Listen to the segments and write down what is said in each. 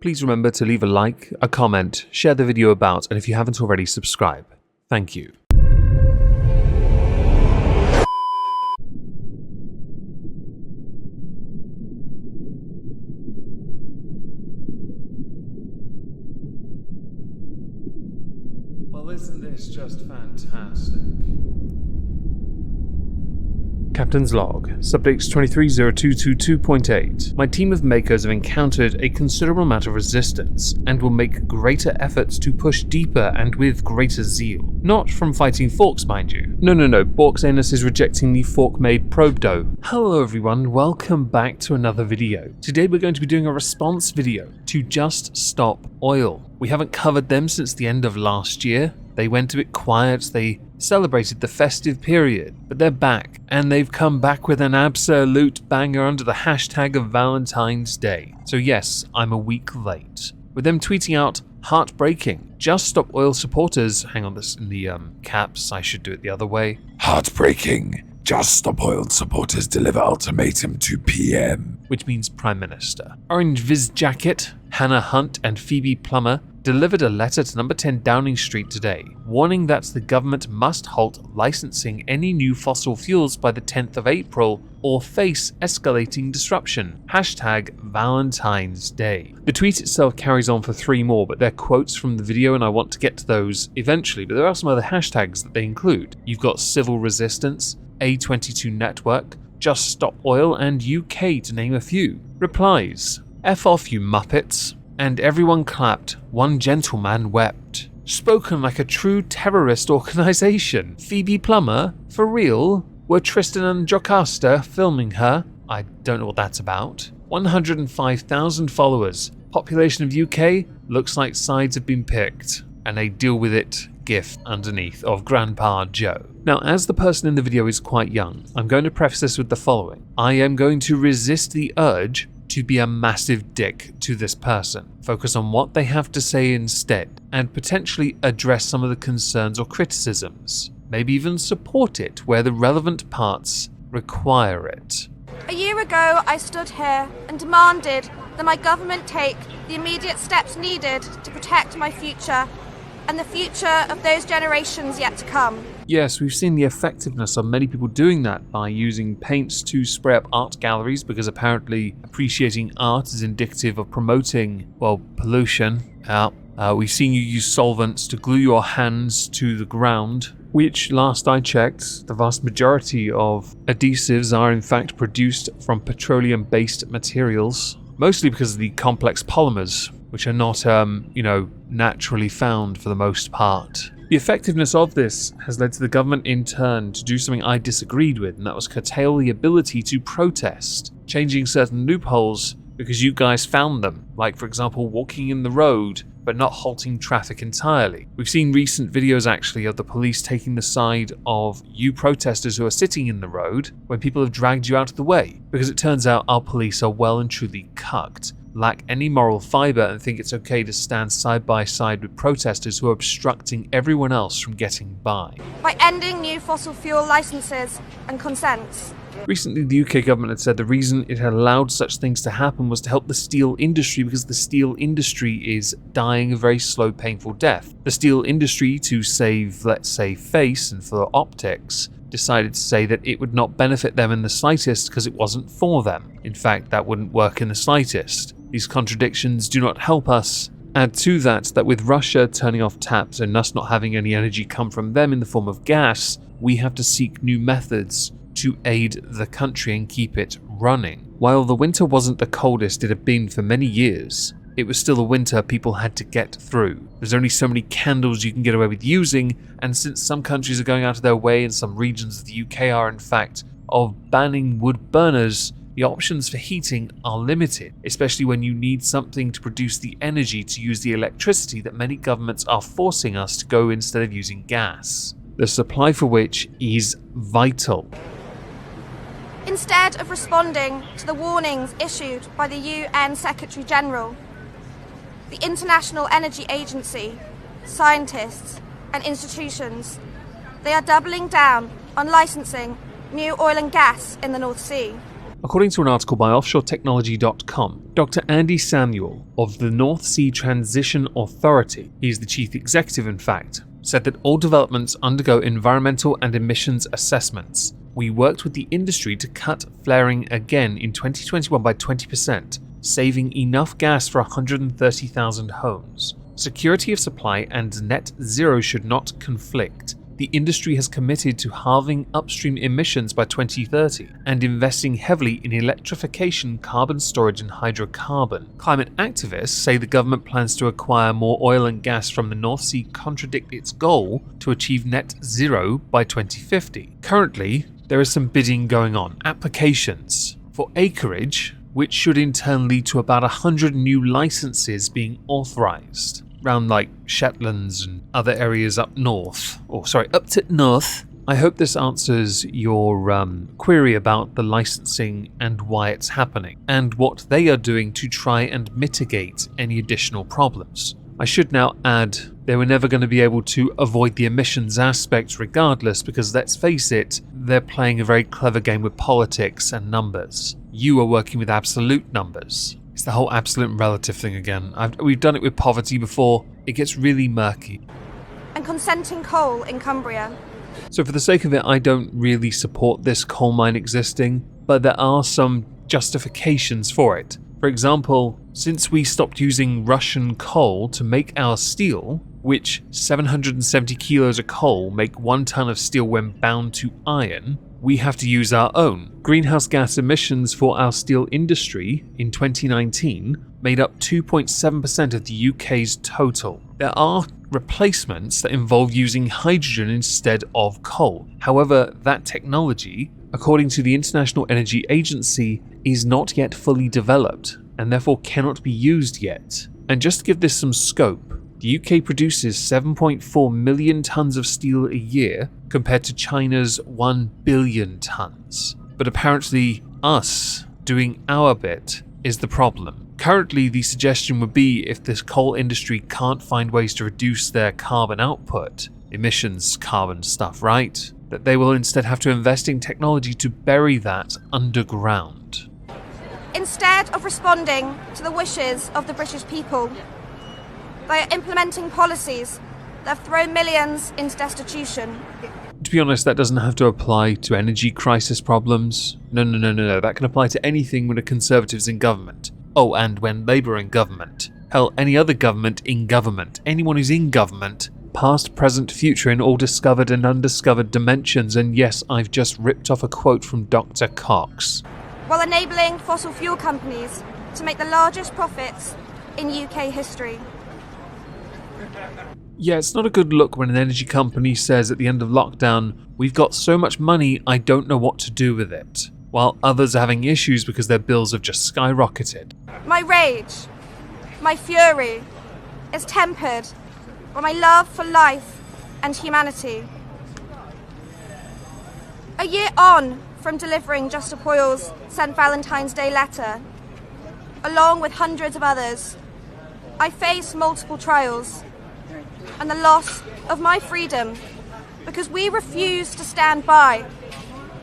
please remember to leave a like, a comment, share the video about, and if you haven't already, subscribe. Thank you. Well, isn't this just fantastic? Captain's Log, Subject 230222.8. My team of makers have encountered a considerable amount of resistance, and will make greater efforts to push deeper and with greater zeal. Not from fighting forks, mind you. No, Bork's anus is rejecting the fork-made probe dough. Hello everyone, welcome back to another video. Today we're going to be doing a response video to Just Stop Oil. We haven't covered them since the end of last year. They went a bit quiet, they celebrated the festive period, but they're back, and they've come back with an absolute banger under the hashtag of Valentine's Day. So yes, I'm a week late. With them tweeting out, heartbreaking, Just Stop Oil supporters, hang on, this in the caps, I should do it the other way. Heartbreaking, Just Stop Oil supporters deliver ultimatum to PM. Which means Prime Minister. Orange Viz Jacket, Hannah Hunt and Phoebe Plummer delivered a letter to number 10 Downing Street today, warning that the government must halt licensing any new fossil fuels by the 10th of April or face escalating disruption. Hashtag Valentine's Day. The tweet itself carries on for 3 more, but they're quotes from the video and I want to get to those eventually, but there are some other hashtags that they include. You've got Civil Resistance, A22 Network, Just Stop Oil and UK to name a few. Replies: F off you muppets. And everyone clapped, one gentleman wept. Spoken like a true terrorist organisation. Phoebe Plummer? For real? Were Tristan and Jocasta filming her? I don't know what that's about. 105,000 followers. Population of UK? Looks like sides have been picked. And a deal with it gif underneath of Grandpa Joe. Now, as the person in the video is quite young, I'm going to preface this with the following. I am going to resist the urge to be a massive dick to this person. Focus on what they have to say instead, and potentially address some of the concerns or criticisms. Maybe even support it where the relevant parts require it. A year ago, I stood here and demanded that my government take the immediate steps needed to protect my future and the future of those generations yet to come. Yes, we've seen the effectiveness of many people doing that by using paints to spray up art galleries, because apparently appreciating art is indicative of promoting, well, pollution. We've seen you use solvents to glue your hands to the ground, which, last I checked, the vast majority of adhesives are in fact produced from petroleum-based materials, mostly because of the complex polymers, which are not, naturally found for the most part. The effectiveness of this has led to the government in turn to do something I disagreed with, and that was curtail the ability to protest, changing certain loopholes because you guys found them, like for example walking in the road but not halting traffic entirely. We've seen recent videos actually of the police taking the side of you protesters who are sitting in the road when people have dragged you out of the way, because it turns out our police are well and truly cucked, lack any moral fibre, and think it's okay to stand side by side with protesters who are obstructing everyone else from getting by. By ending new fossil fuel licenses and consents. Recently, the UK government had said the reason it had allowed such things to happen was to help the steel industry, because the steel industry is dying a very slow, painful death. The steel industry, to save, let's say, face and for optics, decided to say that it would not benefit them in the slightest because it wasn't for them. In fact, that wouldn't work in the slightest. These contradictions do not help us. Add to that with Russia turning off taps and us not having any energy come from them in the form of gas, we have to seek new methods to aid the country and keep it running. While the winter wasn't the coldest it had been for many years, it was still a winter people had to get through. There's only so many candles you can get away with using, and since some countries are going out of their way and some regions of the UK are in fact of banning wood burners, the options for heating are limited, especially when you need something to produce the energy to use the electricity that many governments are forcing us to go instead of using gas, the supply for which is vital. Instead of responding to the warnings issued by the UN Secretary-General, the International Energy Agency, scientists and institutions, they are doubling down on licensing new oil and gas in the North Sea. According to an article by offshoretechnology.com, Dr. Andy Samuel of the North Sea Transition Authority, he's the chief executive in fact, said that all developments undergo environmental and emissions assessments. We worked with the industry to cut flaring again in 2021 by 20%, saving enough gas for 130,000 homes. Security of supply and net zero should not conflict. The industry has committed to halving upstream emissions by 2030 and investing heavily in electrification, carbon storage and hydrocarbon. Climate activists say the government plans to acquire more oil and gas from the North Sea contradict its goal to achieve net zero by 2050. Currently, there is some bidding going on, applications for acreage, which should in turn lead to about 100 new licenses being authorized. Around like Shetlands and other areas up north, up to north. I hope this answers your query about the licensing and why it's happening, and what they are doing to try and mitigate any additional problems. I should now add, they were never going to be able to avoid the emissions aspect regardless, because let's face it, they're playing a very clever game with politics and numbers. You are working with absolute numbers. It's the whole absolute and relative thing again. We've done it with poverty before. It gets really murky. And consenting coal in Cumbria. So for the sake of it, I don't really support this coal mine existing, but there are some justifications for it. For example, since we stopped using Russian coal to make our steel, which 770 kilos of coal make 1 ton of steel when bound to iron, we have to use our own. Greenhouse gas emissions for our steel industry in 2019 made up 2.7% of the UK's total. There are replacements that involve using hydrogen instead of coal. However, that technology, according to the International Energy Agency, is not yet fully developed and therefore cannot be used yet. And just to give this some scope, the UK produces 7.4 million tons of steel a year compared to China's 1 billion tons. But apparently us doing our bit is the problem. Currently, the suggestion would be, if this coal industry can't find ways to reduce their carbon output, emissions, carbon stuff, right? That they will instead have to invest in technology to bury that underground. Instead of responding to the wishes of the British people, they are implementing policies that have thrown millions into destitution. To be honest, that doesn't have to apply to energy crisis problems. No. That can apply to anything when a Conservative's in government. Oh, and when Labour are in government. Hell, any other government in government. Anyone who's in government. Past, present, future in all discovered and undiscovered dimensions. And yes, I've just ripped off a quote from Dr. Cox. While enabling fossil fuel companies to make the largest profits in UK history. Yeah, it's not a good look when an energy company says at the end of lockdown, we've got so much money, I don't know what to do with it, while others are having issues because their bills have just skyrocketed. My rage, my fury, is tempered by my love for life and humanity. A year on from delivering Just Poyle's St. Valentine's Day letter, along with hundreds of others, I face multiple trials and the loss of my freedom because we refuse to stand by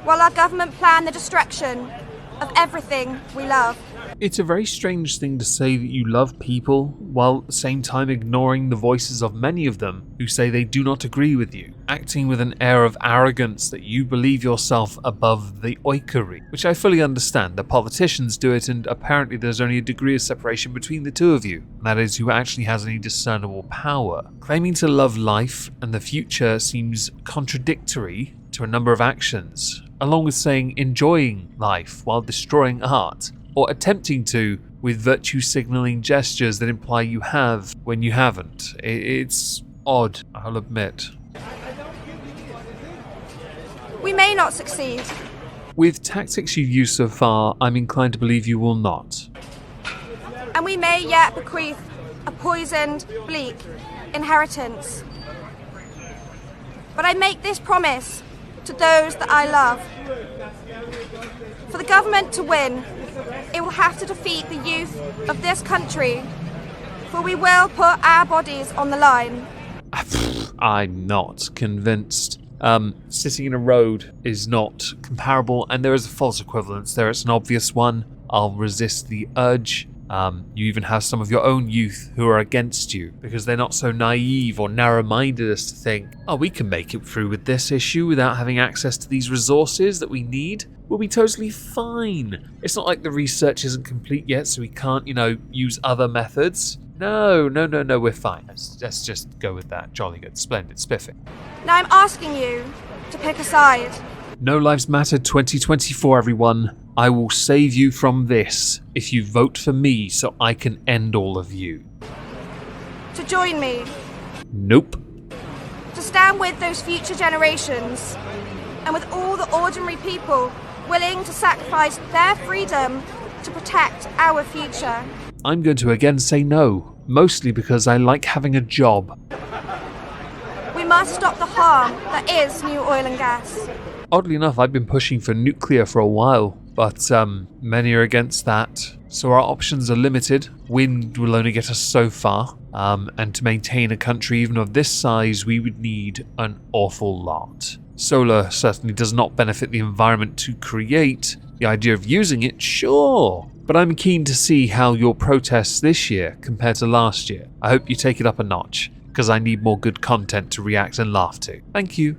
while our government plan the destruction of everything we love. It's a very strange thing to say that you love people while at the same time ignoring the voices of many of them who say they do not agree with you, acting with an air of arrogance that you believe yourself above the oikery, which I fully understand. The politicians do it, and apparently there's only a degree of separation between the two of you, and that is who actually has any discernible power. Claiming to love life and the future seems contradictory to a number of actions, along with saying enjoying life while destroying art, or attempting to with virtue signaling gestures that imply you have when you haven't. It's odd, I'll admit. We may not succeed. With tactics you've used so far, I'm inclined to believe you will not. And we may yet bequeath a poisoned, bleak inheritance. But I make this promise to those that I love. For the government to win, it will have to defeat the youth of this country, for we will put our bodies on the line. I'm not convinced. Sitting in a road is not comparable, and there is a false equivalence there. It's an obvious one. I'll resist the urge. You even have some of your own youth who are against you because they're not so naive or narrow-minded as to think, oh, we can make it through with this issue without having access to these resources that we need. We'll be totally fine. It's not like the research isn't complete yet, so we can't, use other methods. No, we're fine. Let's just go with that. Jolly good, splendid, spiffing. Now I'm asking you to pick a side. No Lives Matter 2024, everyone. I will save you from this if you vote for me so I can end all of you. To join me. Nope. To stand with those future generations and with all the ordinary people willing to sacrifice their freedom to protect our future. I'm going to again say no, mostly because I like having a job. We must stop the harm that is new oil and gas. Oddly enough, I've been pushing for nuclear for a while, but many are against that. So our options are limited. Wind will only get us so far, and to maintain a country even of this size, we would need an awful lot. Solar certainly does not benefit the environment to create. The idea of using it, sure. But I'm keen to see how your protests this year compare to last year. I hope you take it up a notch, because I need more good content to react and laugh to. Thank you.